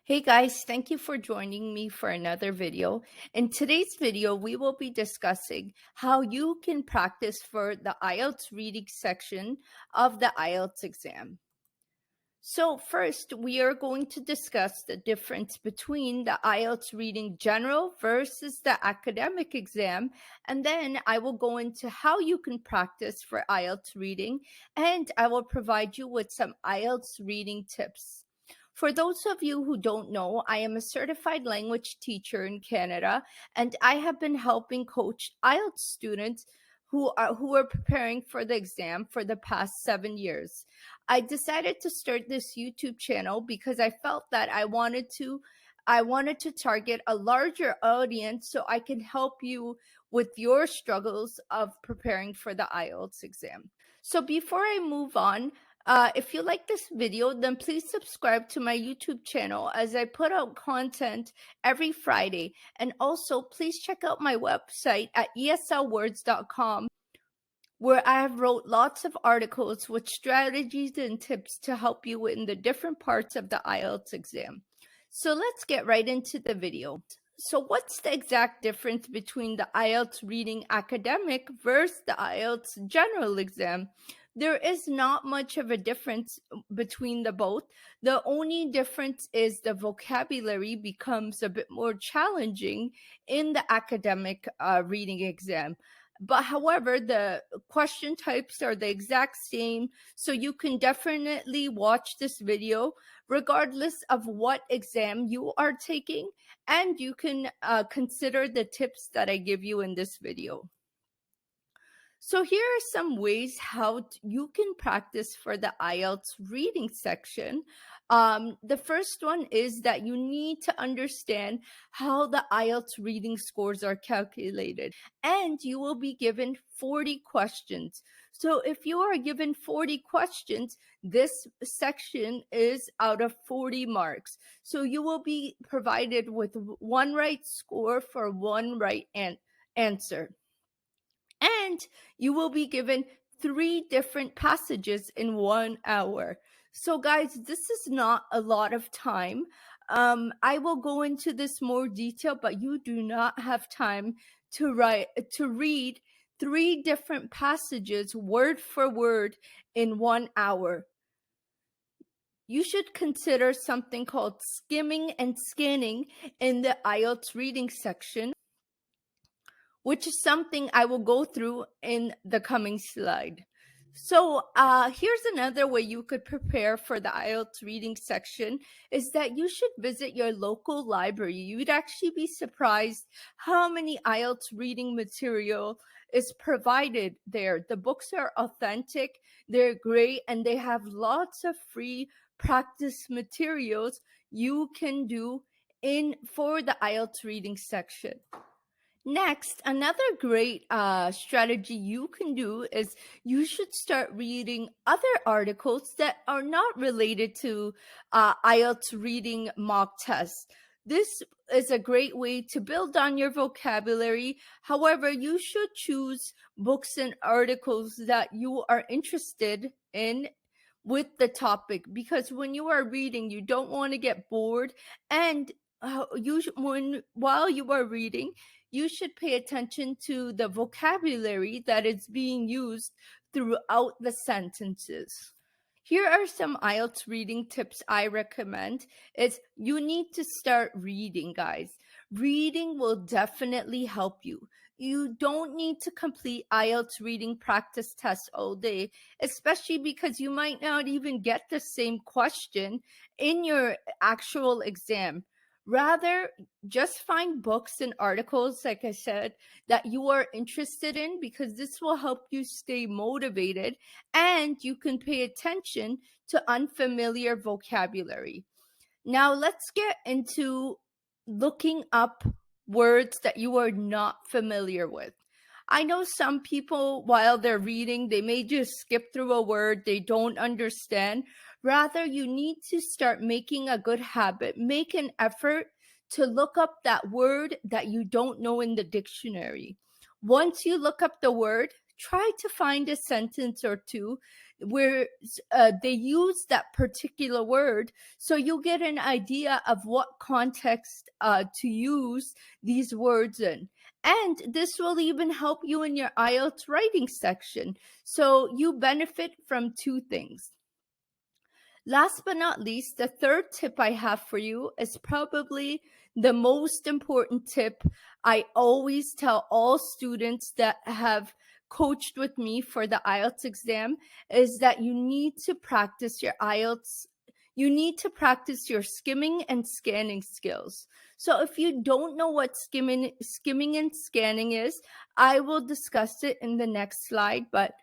Hey guys, thank you for joining me for another video. In today's video, we will be discussing how you can practice for the IELTS reading section of the IELTS exam. So first, we are going to discuss the difference between the IELTS reading general versus the academic exam, and then I will go into how you can practice for IELTS reading, and I will provide you with some IELTS reading tips. For those of you who don't know, I am a certified language teacher in Canada, and I have been helping coach IELTS students who are preparing for the exam for the past 7 years. I decided to start this YouTube channel because I felt that I wanted to target a larger audience so I can help you with your struggles of preparing for the IELTS exam. So before I move on, if you like this video, then please subscribe to my YouTube channel as I put out content every Friday. And also, please check out my website at eslwords.com, where I have wrote lots of articles with strategies and tips to help you in the different parts of the IELTS exam. So let's get right into the video. So what's the exact difference between the IELTS reading academic versus the IELTS general exam? There is not much of a difference between the both. The only difference is the vocabulary becomes a bit more challenging in the academic reading exam. But however, the question types are the exact same, so you can definitely watch this video regardless of what exam you are taking, and you can consider the tips that I give you in this video. So here are some ways how you can practice for the IELTS reading section. The first one is that you need to understand how the IELTS reading scores are calculated, and you will be given 40 questions. So if you are given 40 questions, this section is out of 40 marks. So you will be provided with one right score for one right answer. And you will be given 3 different passages in 1 hour. So guys, this is not a lot of time. I will go into this more detail, but you do not have time to read 3 different passages word for word in 1 hour. You should consider something called skimming and scanning in the IELTS reading section, which is something I will go through in the coming slide. So here's another way you could prepare for the IELTS reading section is that you should visit your local library. You'd actually be surprised how many IELTS reading material is provided there. The books are authentic, they're great, and they have lots of free practice materials you can do for the IELTS reading section. Next, another great strategy you can do is you should start reading other articles that are not related to IELTS reading mock tests. This is a great way to build on your vocabulary. However, you should choose books and articles that you are interested in with the topic, because when you are reading, you don't want to get bored, and while you are reading, you should pay attention to the vocabulary that is being used throughout the sentences. Here are some IELTS reading tips I recommend. Is you need to start reading, guys. Reading will definitely help you. You don't need to complete IELTS reading practice tests all day, especially because you might not even get the same question in your actual exam. Rather, just find books and articles, like I said, that you are interested in, because this will help you stay motivated and you can pay attention to unfamiliar vocabulary. Now, let's get into looking up words that you are not familiar with. I know some people, while they're reading, they may just skip through a word they don't understand. Rather, you need to start making a good habit. Make an effort to look up that word that you don't know in the dictionary. Once you look up the word, try to find a sentence or two where they use that particular word, so you get an idea of what context to use these words in. And this will even help you in your IELTS writing section. So you benefit from two things. Last but not least, the third tip I have for you is probably the most important tip I always tell all students that have coached with me for the IELTS exam, is that you need to practice your IELTS. You need to practice your skimming and scanning skills. So if you don't know what skimming and scanning is, I will discuss it in the next slide, but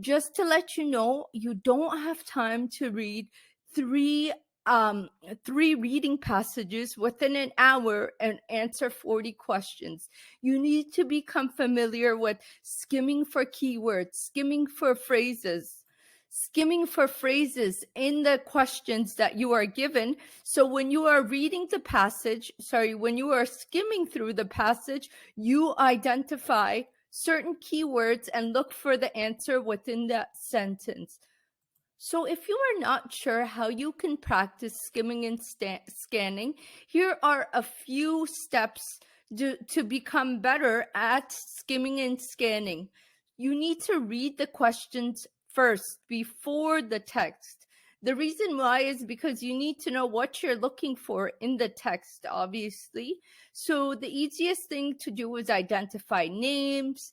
just to let you know, you don't have time to read three three reading passages within an hour and answer 40 questions. You need to become familiar with skimming for keywords, skimming for phrases in the questions that you are given. So when you are reading the passage, when you are skimming through the passage, you identify certain keywords and look for the answer within that sentence. So if you are not sure how you can practice skimming and scanning, here are a few steps to become better at skimming and scanning. You need to read the questions first before the text. The reason why is because you need to know what you're looking for in the text, obviously. So the easiest thing to do is identify names,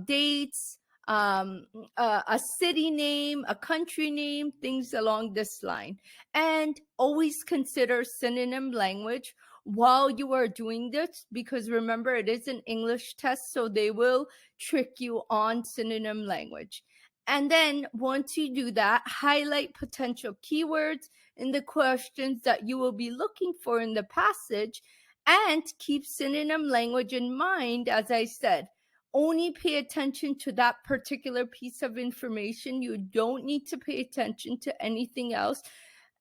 dates, a city name, a country name, things along this line. And always consider synonym language while you are doing this, because remember, it is an English test, so they will trick you on synonym language. And then once you do that, highlight potential keywords in the questions that you will be looking for in the passage, and keep synonym language in mind. As I said, only pay attention to that particular piece of information. You don't need to pay attention to anything else.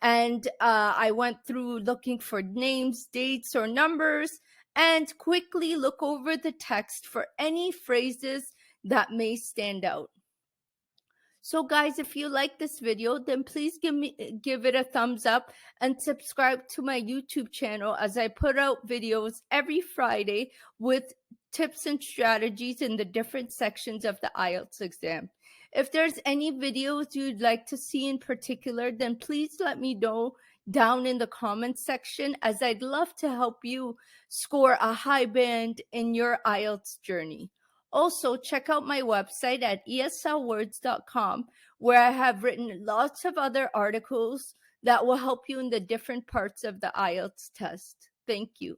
And I went through looking for names, dates, or numbers, and quickly look over the text for any phrases that may stand out. So guys, if you like this video, then please give it a thumbs up and subscribe to my YouTube channel, as I put out videos every Friday with tips and strategies in the different sections of the IELTS exam. If there's any videos you'd like to see in particular, then please let me know down in the comments section, as I'd love to help you score a high band in your IELTS journey. Also, check out my website at eslwords.com, where I have written lots of other articles that will help you in the different parts of the IELTS test. Thank you.